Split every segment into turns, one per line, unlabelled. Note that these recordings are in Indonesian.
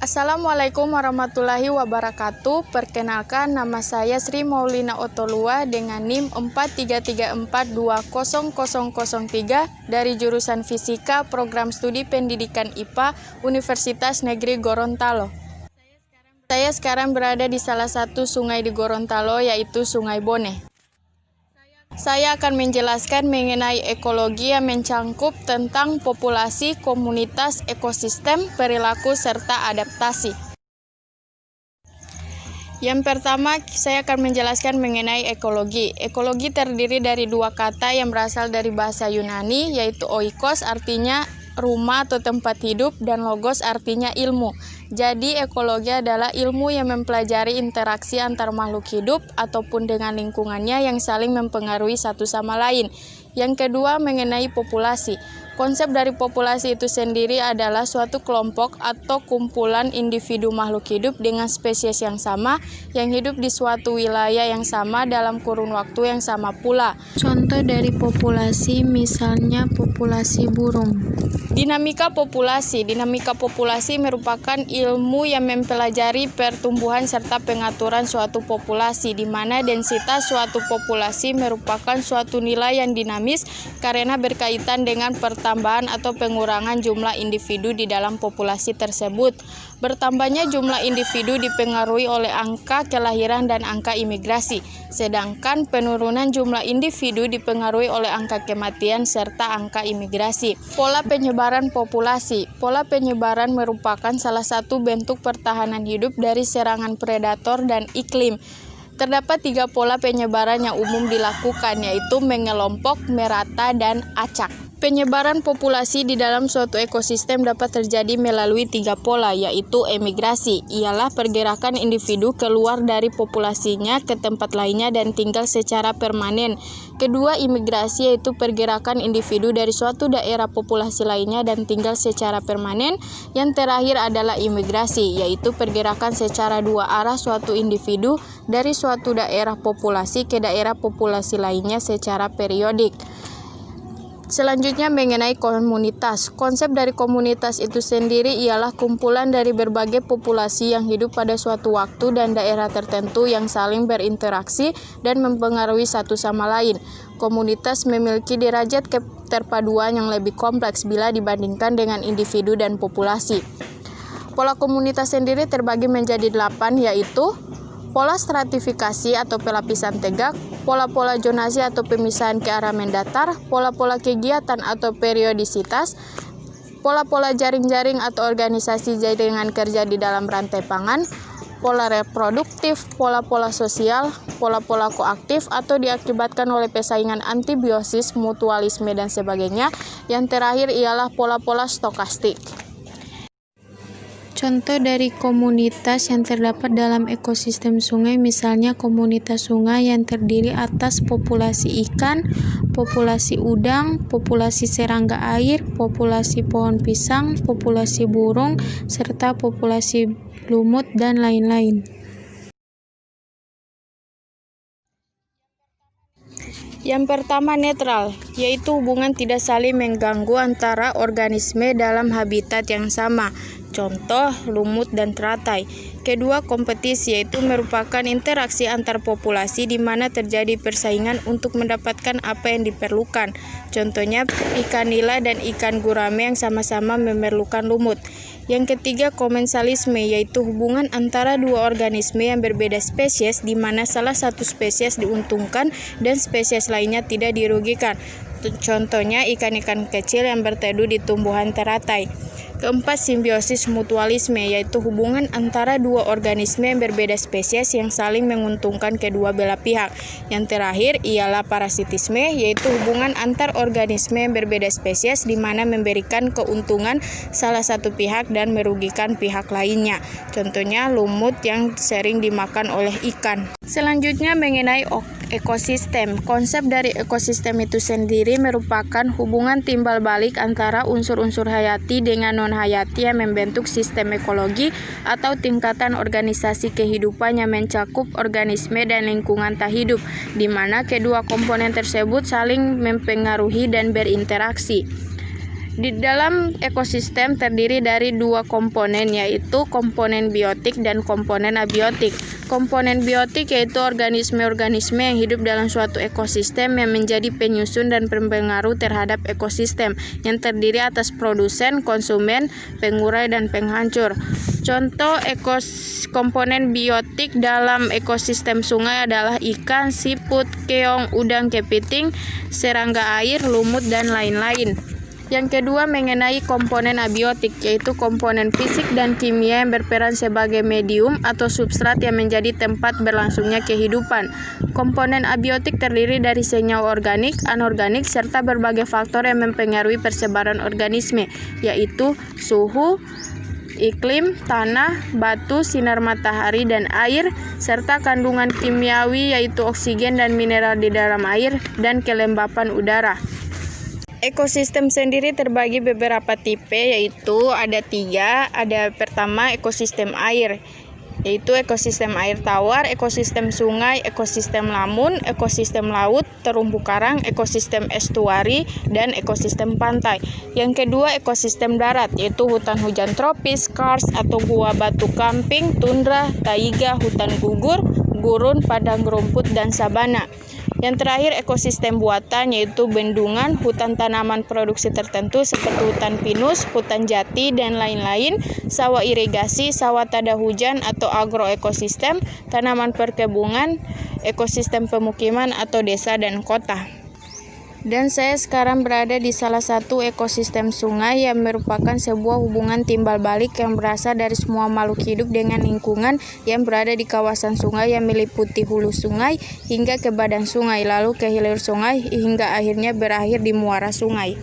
Assalamualaikum warahmatullahi wabarakatuh. Perkenalkan, nama saya Sri Maulina Otolua dengan NIM 4334200003 dari jurusan Fisika Program Studi Pendidikan IPA Universitas Negeri Gorontalo. Saya sekarang berada di salah satu sungai di Gorontalo, yaitu Sungai Boneh. Saya akan menjelaskan mengenai ekologi yang mencangkup tentang populasi, komunitas, ekosistem, perilaku, serta adaptasi. Yang pertama, saya akan menjelaskan mengenai ekologi. Ekologi terdiri dari dua kata yang berasal dari bahasa Yunani, yaitu oikos artinya rumah atau tempat hidup, dan logos artinya ilmu. Jadi, ekologi adalah ilmu yang mempelajari interaksi antar makhluk hidup ataupun dengan lingkungannya yang saling mempengaruhi satu sama lain. Yang kedua, mengenai populasi. Konsep dari populasi itu sendiri adalah suatu kelompok atau kumpulan individu makhluk hidup dengan spesies yang sama yang hidup di suatu wilayah yang sama dalam kurun waktu yang sama pula.
Contoh dari populasi misalnya populasi burung.
Dinamika populasi. Dinamika populasi merupakan ilmu yang mempelajari pertumbuhan serta pengaturan suatu populasi, di mana densitas suatu populasi merupakan suatu nilai yang dinamis karena berkaitan dengan pertambahan atau pengurangan jumlah individu di dalam populasi tersebut. Bertambahnya jumlah individu dipengaruhi oleh angka kelahiran dan angka imigrasi, sedangkan penurunan jumlah individu dipengaruhi oleh angka kematian serta angka imigrasi. Pola penyebaran populasi. Pola penyebaran merupakan salah satu bentuk pertahanan hidup dari serangan predator dan iklim. Terdapat 3 pola penyebaran yang umum dilakukan, yaitu mengelompok, merata, dan acak. Penyebaran populasi di dalam suatu ekosistem dapat terjadi melalui 3 pola, yaitu emigrasi, ialah pergerakan individu keluar dari populasinya ke tempat lainnya dan tinggal secara permanen. Kedua, imigrasi, yaitu pergerakan individu dari suatu daerah populasi lainnya dan tinggal secara permanen. Yang terakhir adalah imigrasi, yaitu pergerakan secara dua arah suatu individu dari suatu daerah populasi ke daerah populasi lainnya secara periodik. Selanjutnya mengenai komunitas. Konsep dari komunitas itu sendiri ialah kumpulan dari berbagai populasi yang hidup pada suatu waktu dan daerah tertentu yang saling berinteraksi dan mempengaruhi satu sama lain. Komunitas memiliki derajat keterpaduan yang lebih kompleks bila dibandingkan dengan individu dan populasi. Pola komunitas sendiri terbagi menjadi 8, yaitu pola stratifikasi atau pelapisan tegak, pola-pola zonasi atau pemisahan ke arah mendatar, pola-pola kegiatan atau periodisitas, pola-pola jaring-jaring atau organisasi jaringan kerja di dalam rantai pangan, pola reproduktif, pola-pola sosial, pola-pola koaktif atau diakibatkan oleh persaingan antibiosis, mutualisme, dan sebagainya. Yang terakhir ialah pola-pola stokastik.
Contoh dari komunitas yang terdapat dalam ekosistem sungai misalnya komunitas sungai yang terdiri atas populasi ikan, populasi udang, populasi serangga air, populasi pohon pisang, populasi burung, serta populasi lumut dan lain-lain.
Yang pertama, netral, yaitu hubungan tidak saling mengganggu antara organisme dalam habitat yang sama. Contoh, lumut dan teratai. Kedua, kompetisi, yaitu merupakan interaksi antar populasi di mana terjadi persaingan untuk mendapatkan apa yang diperlukan. Contohnya, ikan nila dan ikan gurame yang sama-sama memerlukan lumut. Yang ketiga, komensalisme, yaitu hubungan antara dua organisme yang berbeda spesies di mana salah satu spesies diuntungkan dan spesies lainnya tidak dirugikan. Contohnya, ikan-ikan kecil yang berteduh di tumbuhan teratai. Keempat, simbiosis mutualisme, yaitu hubungan antara dua organisme yang berbeda spesies yang saling menguntungkan kedua belah pihak. Yang terakhir ialah parasitisme, yaitu hubungan antar organisme yang berbeda spesies di mana memberikan keuntungan salah satu pihak dan merugikan pihak lainnya. Contohnya lumut yang sering dimakan oleh ikan. Selanjutnya mengenai ekosistem. Konsep dari ekosistem itu sendiri merupakan hubungan timbal balik antara unsur-unsur hayati dengan non-hayati yang membentuk sistem ekologi atau tingkatan organisasi kehidupan yang mencakup organisme dan lingkungan tak hidup, di mana kedua komponen tersebut saling mempengaruhi dan berinteraksi. Di dalam ekosistem terdiri dari dua komponen, yaitu komponen biotik dan komponen abiotik. Komponen biotik yaitu organisme-organisme yang hidup dalam suatu ekosistem yang menjadi penyusun dan pengaruh terhadap ekosistem, yang terdiri atas produsen, konsumen, pengurai, dan penghancur. Contoh komponen biotik dalam ekosistem sungai adalah ikan, siput, keong, udang, kepiting, serangga air, lumut, dan lain-lain. Yang kedua mengenai komponen abiotik, yaitu komponen fisik dan kimia yang berperan sebagai medium atau substrat yang menjadi tempat berlangsungnya kehidupan. Komponen abiotik terdiri dari senyawa organik, anorganik, serta berbagai faktor yang mempengaruhi persebaran organisme, yaitu suhu, iklim, tanah, batu, sinar matahari, dan air, serta kandungan kimiawi yaitu oksigen dan mineral di dalam air, dan kelembapan udara. Ekosistem sendiri terbagi beberapa tipe, yaitu ada 3. Ada pertama ekosistem air, yaitu ekosistem air tawar, ekosistem sungai, ekosistem lamun, ekosistem laut, terumbu karang, ekosistem estuari, dan ekosistem pantai. Yang kedua ekosistem darat, yaitu hutan hujan tropis, karst atau gua batu kamping, tundra, taiga, hutan gugur, gurun, padang rumput, dan sabana. Yang terakhir ekosistem buatan, yaitu bendungan, hutan tanaman produksi tertentu seperti hutan pinus, hutan jati, dan lain-lain, sawah irigasi, sawah tada hujan atau agroekosistem, tanaman perkebunan, ekosistem pemukiman atau desa dan kota. Dan saya sekarang berada di salah satu ekosistem sungai yang merupakan sebuah hubungan timbal balik yang berasal dari semua makhluk hidup dengan lingkungan yang berada di kawasan sungai yang meliputi hulu sungai hingga ke badan sungai, lalu ke hilir sungai hingga akhirnya berakhir di muara sungai.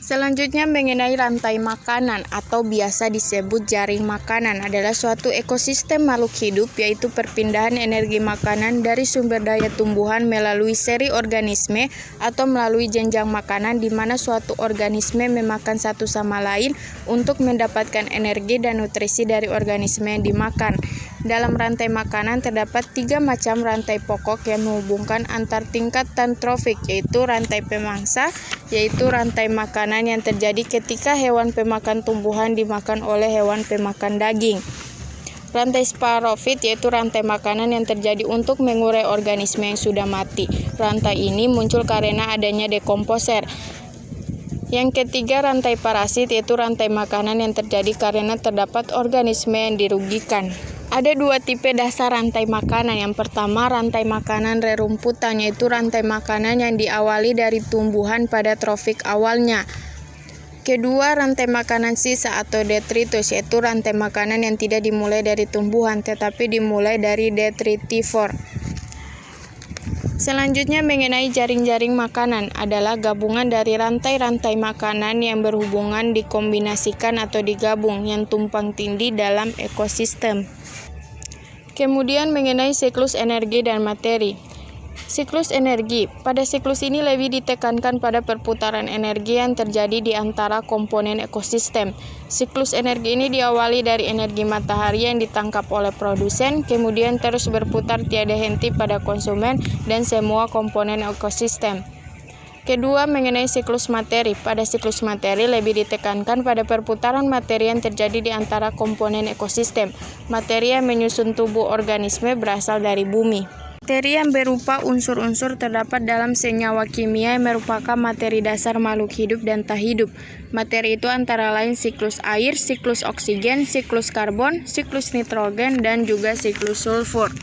Selanjutnya mengenai rantai makanan atau biasa disebut jaring makanan adalah suatu ekosistem makhluk hidup, yaitu perpindahan energi makanan dari sumber daya tumbuhan melalui seri organisme atau melalui jenjang makanan di mana suatu organisme memakan satu sama lain untuk mendapatkan energi dan nutrisi dari organisme yang dimakan. Dalam rantai makanan terdapat 3 macam rantai pokok yang menghubungkan antar tingkatan trofik, yaitu rantai pemangsa, yaitu rantai makanan yang terjadi ketika hewan pemakan tumbuhan dimakan oleh hewan pemakan daging. Rantai sporofit, yaitu rantai makanan yang terjadi untuk mengurai organisme yang sudah mati. Rantai ini muncul karena adanya dekomposer. Yang ketiga rantai parasit, yaitu rantai makanan yang terjadi karena terdapat organisme yang dirugikan. Ada 2 tipe dasar rantai makanan. Yang pertama, rantai makanan rerumputan, yaitu rantai makanan yang diawali dari tumbuhan pada trofik awalnya. Kedua, rantai makanan sisa atau detritus, yaitu rantai makanan yang tidak dimulai dari tumbuhan, tetapi dimulai dari detritivor. Selanjutnya mengenai jaring-jaring makanan adalah gabungan dari rantai-rantai makanan yang berhubungan dikombinasikan atau digabung yang tumpang tindih dalam ekosistem. Kemudian mengenai siklus energi dan materi. Siklus energi. Pada siklus ini lebih ditekankan pada perputaran energi yang terjadi di antara komponen ekosistem. Siklus energi ini diawali dari energi matahari yang ditangkap oleh produsen, kemudian terus berputar tiada henti pada konsumen dan semua komponen ekosistem. Kedua, mengenai siklus materi. Pada siklus materi lebih ditekankan pada perputaran materi yang terjadi di antara komponen ekosistem. Materi yang menyusun tubuh organisme berasal dari bumi. Materi yang berupa unsur-unsur terdapat dalam senyawa kimia yang merupakan materi dasar makhluk hidup dan tak hidup. Materi itu antara lain siklus air, siklus oksigen, siklus karbon, siklus nitrogen, dan juga siklus sulfur.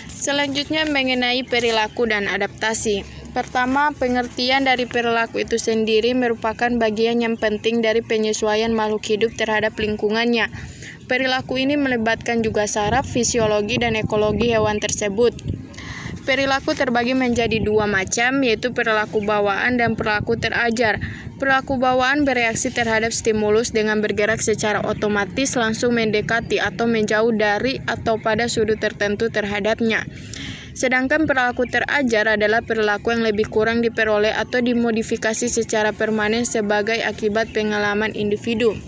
Selanjutnya mengenai perilaku dan adaptasi. Pertama, pengertian dari perilaku itu sendiri merupakan bagian yang penting dari penyesuaian makhluk hidup terhadap lingkungannya. Perilaku ini melibatkan juga saraf, fisiologi, dan ekologi hewan tersebut. Perilaku terbagi menjadi 2 macam, yaitu perilaku bawaan dan perilaku terajar. Perilaku bawaan bereaksi terhadap stimulus dengan bergerak secara otomatis langsung mendekati atau menjauh dari atau pada sudut tertentu terhadapnya. Sedangkan perilaku terajar adalah perilaku yang lebih kurang diperoleh atau dimodifikasi secara permanen sebagai akibat pengalaman individu.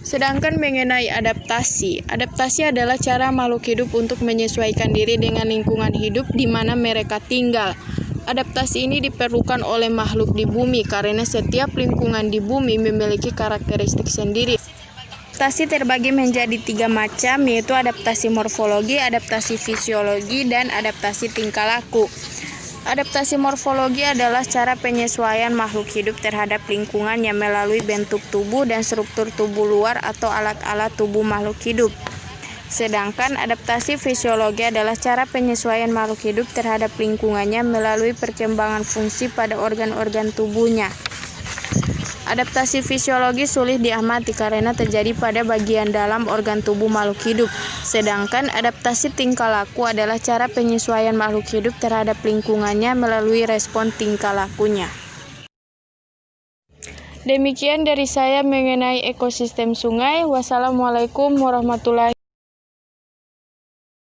Sedangkan mengenai adaptasi. Adaptasi adalah cara makhluk hidup untuk menyesuaikan diri dengan lingkungan hidup di mana mereka tinggal. Adaptasi ini diperlukan oleh makhluk di bumi karena setiap lingkungan di bumi memiliki karakteristik sendiri. Adaptasi terbagi menjadi 3 macam, yaitu adaptasi morfologi, adaptasi fisiologi, dan adaptasi tingkah laku. Adaptasi morfologi adalah cara penyesuaian makhluk hidup terhadap lingkungannya melalui bentuk tubuh dan struktur tubuh luar atau alat-alat tubuh makhluk hidup. Sedangkan adaptasi fisiologi adalah cara penyesuaian makhluk hidup terhadap lingkungannya melalui perkembangan fungsi pada organ-organ tubuhnya. Adaptasi fisiologi sulit diamati karena terjadi pada bagian dalam organ tubuh makhluk hidup. Sedangkan adaptasi tingkah laku adalah cara penyesuaian makhluk hidup terhadap lingkungannya melalui respon tingkah lakunya. Demikian dari saya mengenai ekosistem sungai. Wassalamualaikum warahmatullahi